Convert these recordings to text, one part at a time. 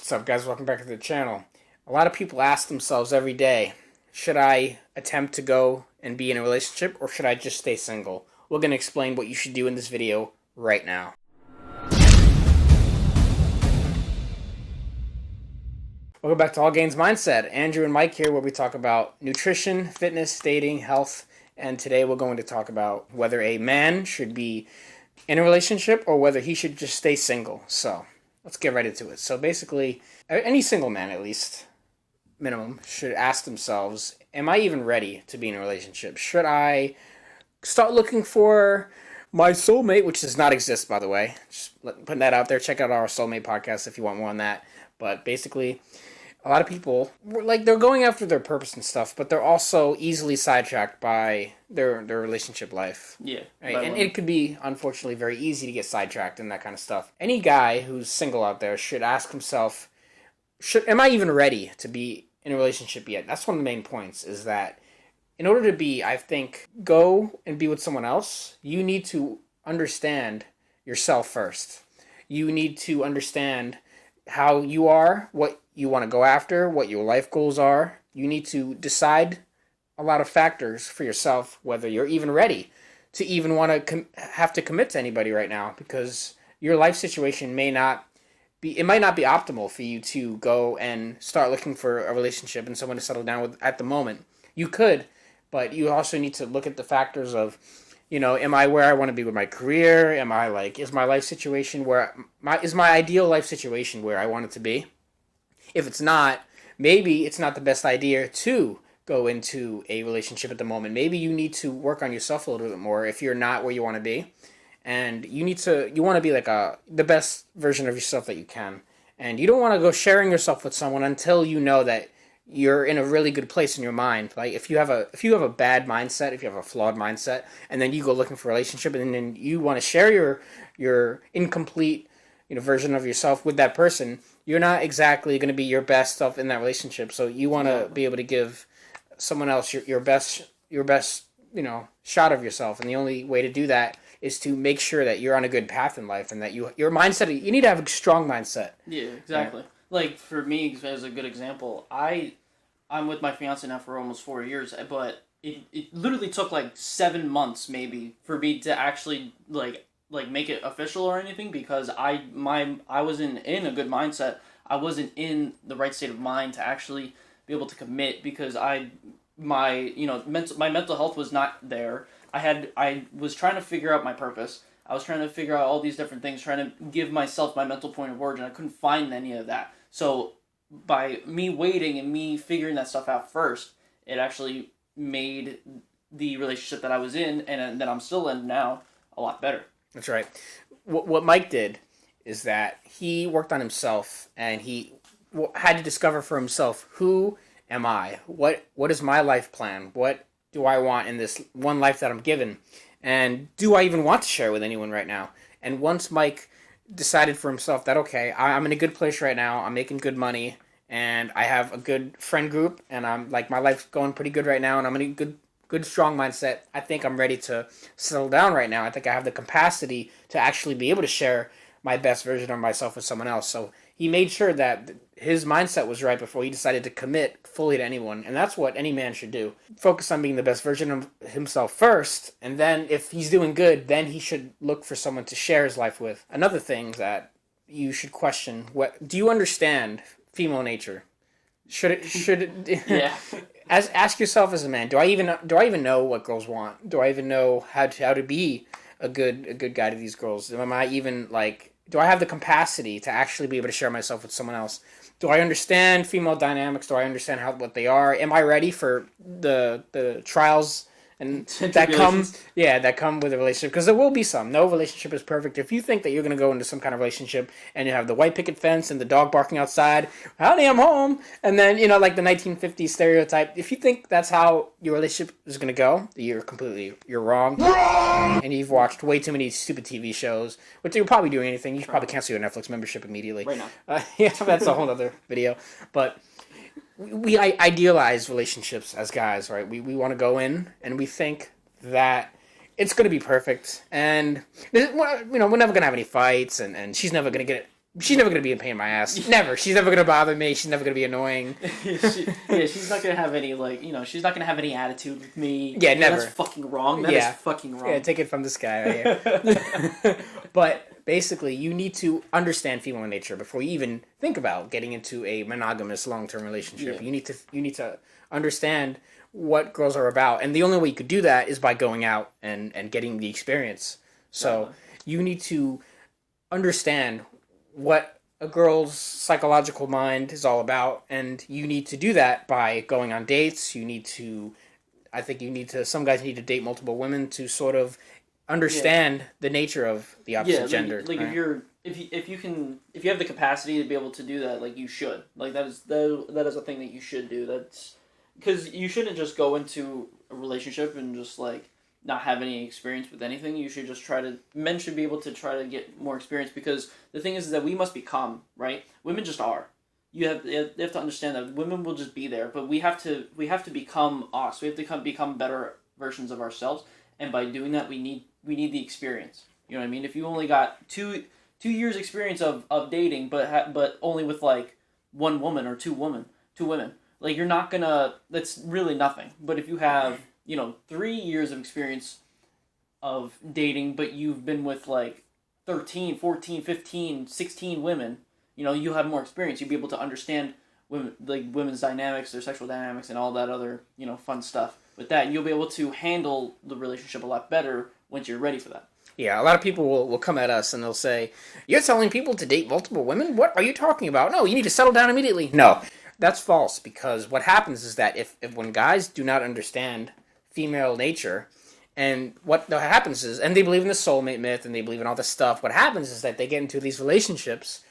What's up, guys? Welcome back to the channel. A lot of people ask themselves every day, should I attempt to go and be in a relationship, or should I just stay single? We're going to explain what you should do in this video right now. Welcome back to All Gains Mindset. Andrew and Mike here, where we talk about nutrition, fitness, dating, health, and today we're going to talk about whether a man should be in a relationship or whether he should just stay single. So let's get right into it. So basically, any single man, at least, minimum, should ask themselves, am I even ready to be in a relationship? Should I start looking for my soulmate, which does not exist, by the way. Just putting that out there. Check out our soulmate podcast if you want more on that. But basically, a lot of people, like, they're going after their purpose and stuff, but they're also easily sidetracked by their relationship life. Yeah. Right? And it could be, unfortunately, very easy to get sidetracked and that kind of stuff. Any guy who's single out there should ask himself, am I even ready to be in a relationship yet? That's one of the main points, is that in order to be, I think, go and be with someone else, you need to understand yourself first. You need to understand how you are, what you want to go after, what your life goals are. You need to decide a lot of factors for yourself, whether you're even ready to even want to have to commit to anybody right now, because your life situation might not be optimal for you to go and start looking for a relationship and someone to settle down with at the moment. You could, but you also need to look at the factors of, am I where I want to be with my career? Is my life situation is my ideal life situation where I want it to be? If it's not, maybe it's not the best idea to go into a relationship at the moment. Maybe you need to work on yourself a little bit more if you're not where you want to be. And you want to be like the best version of yourself that you can. And you don't want to go sharing yourself with someone until you know that you're in a really good place in your mind. Like if you have a bad mindset, if you have a flawed mindset, and then you go looking for a relationship, and then you want to share your incomplete version of yourself with that person, you're not exactly going to be your best self in that relationship. So you want to be able to give someone else your best shot of yourself, and the only way to do that is to make sure that you're on a good path in life, and that your mindset, you need to have a strong mindset. Yeah, exactly. Right? Like for me, as a good example, I'm with my fiance now for almost 4 years, but it literally took like 7 months maybe for me to actually like make it official or anything, because I wasn't in a good mindset. I wasn't in the right state of mind to actually be able to commit, because my mental health was not there. I was trying to figure out my purpose. I was trying to figure out all these different things, trying to give myself my mental point of origin. I couldn't find any of that. So by me waiting and me figuring that stuff out first, it actually made the relationship that I was in and that I'm still in now a lot better. That's right. What Mike did is that he worked on himself, and he had to discover for himself, who am I? What is my life plan? What do I want in this one life that I'm given? And do I even want to share with anyone right now? And once Mike decided for himself that, okay, I'm in a good place right now, I'm making good money, and I have a good friend group, and I'm like, my life's going pretty good right now, and I'm in a good strong mindset. I think I'm ready to settle down right now. I think I have the capacity to actually be able to share my best version of myself with someone else. So he made sure that his mindset was right before he decided to commit fully to anyone. And that's what any man should do. Focus on being the best version of himself first, and then if he's doing good, then he should look for someone to share his life with. Another thing that you should question, do you understand female nature? Should it Yeah. Ask yourself as a man, do I even know what girls want? Do I even know how to be a good guy to these girls? Am I even do I have the capacity to actually be able to share myself with someone else? Do I understand female dynamics? Do I understand what they are? Am I ready for the trials and that come with a relationship? Because there will be some. No relationship is perfect. If you think that you're going to go into some kind of relationship and you have the white picket fence and the dog barking outside, honey, I'm home, and then like the 1950s stereotype, if you think that's how your relationship is going to go, you're wrong. And you've watched way too many stupid TV shows, which you're probably doing anything. You should probably cancel your Netflix membership immediately. Right now. Yeah, that's a whole other video. But we idealize relationships as guys, right? We want to go in and we think that it's going to be perfect, and we're never going to have any fights, and she's never going to She's never gonna be a pain in my ass. Never. She's never gonna bother me. She's never gonna be annoying. She's not gonna have any she's not gonna have any attitude with me. Yeah, never. That's fucking wrong. That is fucking wrong. Yeah, take it from this guy right here. But basically, you need to understand female nature before you even think about getting into a monogamous long-term relationship. Yeah. You need to understand what girls are about, and the only way you could do that is by going out and getting the experience. So you need to understand what a girl's psychological mind is all about, and you need to do that by going on dates. I think some guys need to date multiple women to sort of understand the nature of the opposite gender. Like right? if you have the capacity to be able to do that, like you should. Like that is a thing that you should do. That's because you shouldn't just go into a relationship and just like not have any experience with anything. You should just men should be able to try to get more experience, because the thing is that we must become, right? Women just are. You have to understand that women will just be there, but we have to become us. We have to become better versions of ourselves, and by doing that, we need the experience. You know what I mean? If you only got 2 years experience of dating, but only with like one woman or two women, like you're not gonna. That's really nothing. But if you have 3 years of experience of dating, but you've been with like 13, 14, 15, 16 women, you have more experience. You'll be able to understand women's dynamics, their sexual dynamics, and all that other, fun stuff. With that, you'll be able to handle the relationship a lot better once you're ready for that. Yeah, a lot of people will come at us and they'll say, "You're telling people to date multiple women? What are you talking about? No, you need to settle down immediately." No, that's false, because what happens is that if when guys do not understand female nature, and what happens is, and they believe in the soulmate myth, and they believe in all this stuff, what happens is that they get into these relationships,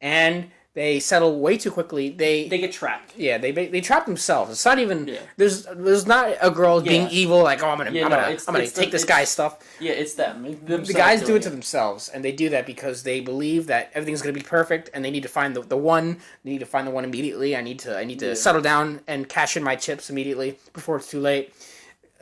and they settle way too quickly. They get trapped. Yeah, they trap themselves. It's not even there's not a girl being evil like, oh, I'm gonna take this guy's stuff. Yeah, it's them. The guys do it to themselves, and they do that because they believe that everything's gonna be perfect, and they need to find the one. They need to find the one immediately. I need to settle down and cash in my chips immediately before it's too late.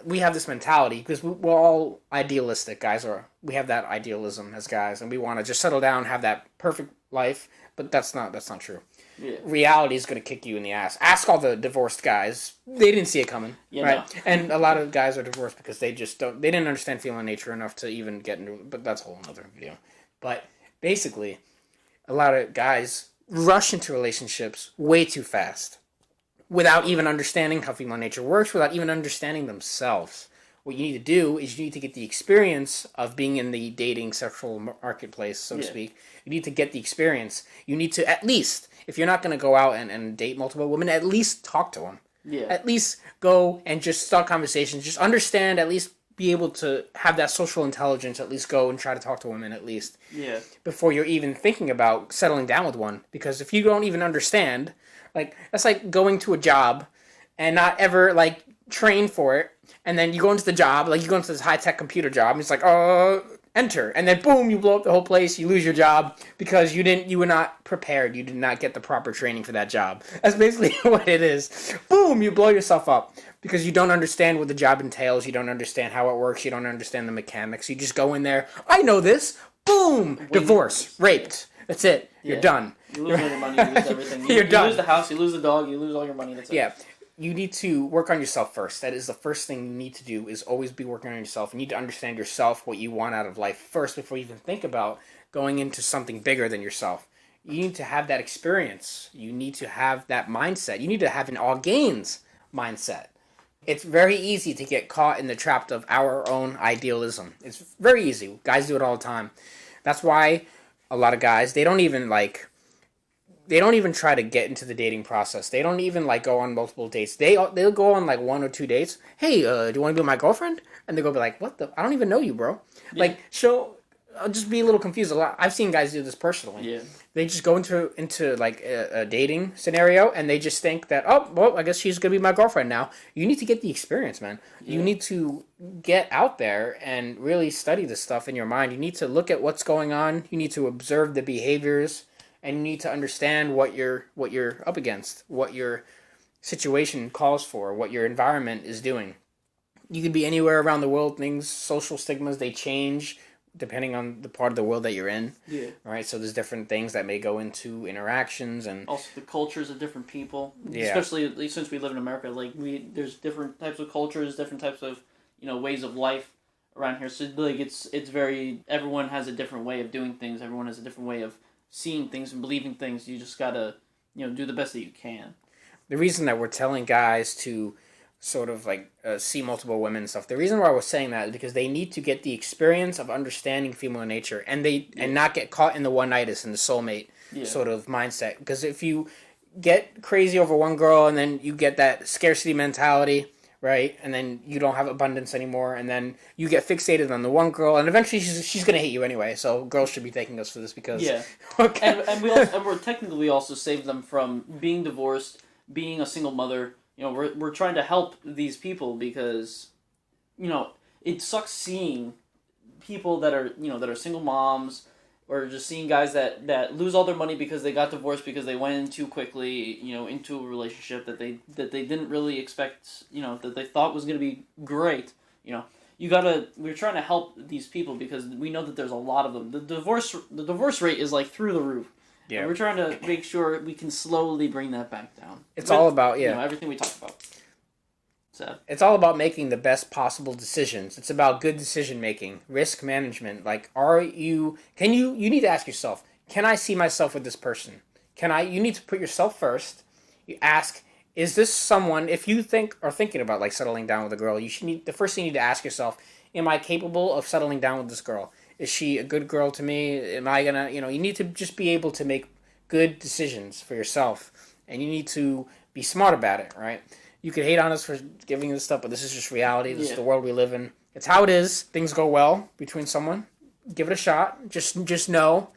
We have this mentality because we're all idealistic guys. We have that idealism as guys, and we want to just settle down, have that perfect life. But that's not true. Yeah. Reality is going to kick you in the ass. Ask all the divorced guys; they didn't see it coming, right? No. And a lot of guys are divorced because they didn't understand female nature enough to even get into. But that's a whole other video. But basically, a lot of guys rush into relationships way too fast, without even understanding how female nature works, without even understanding themselves. What you need to do is you need to get the experience of being in the dating sexual marketplace, so to speak. You need to get the experience. You need to at least, if you're not going to go out and date multiple women, at least talk to them. Yeah. At least go and just start conversations. Just understand, at least be able to have that social intelligence, at least go and try to talk to women at least. Yeah. Before you're even thinking about settling down with one. Because if you don't even understand, like, that's like going to a job and not ever, like, train for it. And then you go into the job, like you go into this high-tech computer job, and it's like, enter. And then boom, you blow up the whole place, you lose your job because you were not prepared. You did not get the proper training for that job. That's basically what it is. Boom, you blow yourself up because you don't understand what the job entails. You don't understand how it works. You don't understand the mechanics. You just go in there, I know this. Boom, divorce, raped. That's it. You're done. You lose all your money, you lose everything. You lose the house, you lose the dog, you lose all your money. That's it. Yeah. You need to work on yourself first. That is the first thing you need to do, is always be working on yourself. You need to understand yourself, what you want out of life first before you even think about going into something bigger than yourself. You need to have that experience. You need to have that mindset. You need to have an all gains mindset. It's very easy to get caught in the trap of our own idealism. It's very easy. Guys do it all the time. That's why a lot of guys, they don't even try to get into the dating process. They don't even go on multiple dates. They'll go on 1 or 2 dates. Hey, do you want to be my girlfriend? And they go be like, what the? I don't even know you, bro. Yeah. I'll just be a little confused a lot. I've seen guys do this personally. Yeah. They just go into a dating scenario and they just think that, oh, well, I guess she's gonna be my girlfriend now. You need to get the experience, man. Yeah. You need to get out there and really study this stuff in your mind. You need to look at what's going on. You need to observe the behaviors. And you need to understand what you're up against, what your situation calls for, what your environment is doing. You could be anywhere around the world. Social stigmas, they change depending on the part of the world that you're in. Yeah. Right. So there's different things that may go into interactions and Also, the cultures of different people, yeah. especially since we live in America. Like there's different types of cultures, different types of ways of life around here. So like it's very everyone has a different way of doing things. Everyone has a different way of seeing things and believing things. You just gotta do the best that you can. The reason that we're telling guys to sort of like see multiple women and stuff. The reason why we're saying that is because they need to get the experience of understanding female nature, and and not get caught in the one-nightish and the soulmate sort of mindset. Because if you get crazy over one girl and then you get that scarcity mentality, right, and then you don't have abundance anymore, and then you get fixated on the one girl, and eventually she's gonna hate you anyway. So girls should be thanking us for this because okay. and we're technically also saved them from being divorced, being a single mother. We're trying to help these people because, it sucks seeing people that are single moms, or just seeing guys that lose all their money because they got divorced because they went in too quickly, into a relationship that they didn't really expect, that they thought was going to be great. We're trying to help these people because we know that there's a lot of them. The divorce rate is like through the roof. Yeah. And we're trying to make sure we can slowly bring that back down. It's all about everything we talk about. So it's all about making the best possible decisions. It's about good decision making, risk management. Like, you need to ask yourself, can I see myself with this person? You need to put yourself first. You ask, is this someone, if you are thinking about like settling down with a girl, the first thing you need to ask yourself, am I capable of settling down with this girl? Is she a good girl to me? Am I gonna, you need to just be able to make good decisions for yourself. And you need to be smart about it, right? You could hate on us for giving this stuff, but this is just reality. This is the world we live in. It's how it is. Things go well between someone. Give it a shot. Just know,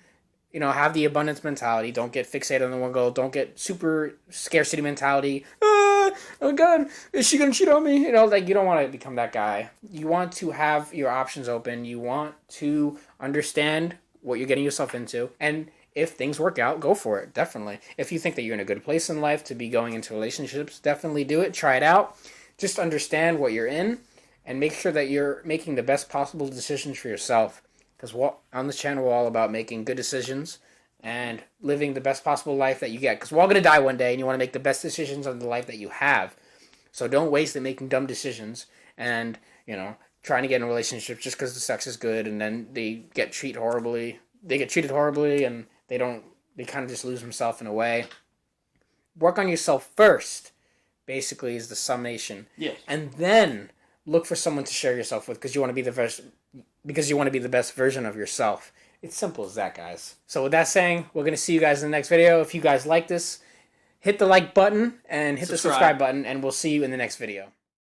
have the abundance mentality. Don't get fixated on the one goal. Don't get super scarcity mentality. Oh God, is she gonna cheat on me? You don't want to become that guy. You want to have your options open. You want to understand what you're getting yourself into, and if things work out, go for it. Definitely. If you think that you're in a good place in life to be going into relationships, definitely do it. Try it out. Just understand what you're in, and make sure that you're making the best possible decisions for yourself. Because on this channel, we're all about making good decisions and living the best possible life that you get. Because we're all going to die one day, and you want to make the best decisions on the life that you have. So don't waste it making dumb decisions and, trying to get in a relationship just because the sex is good, and then they get treated horribly. They get treated horribly, and they kind of just lose themselves in a way. Work on yourself first, basically, is the summation. Yes. And then look for someone to share yourself with because you want to be the best version of yourself. It's simple as that, guys. So with that saying, we're going to see you guys in the next video. If you guys like this, hit the like button and hit the subscribe button, and we'll see you in the next video.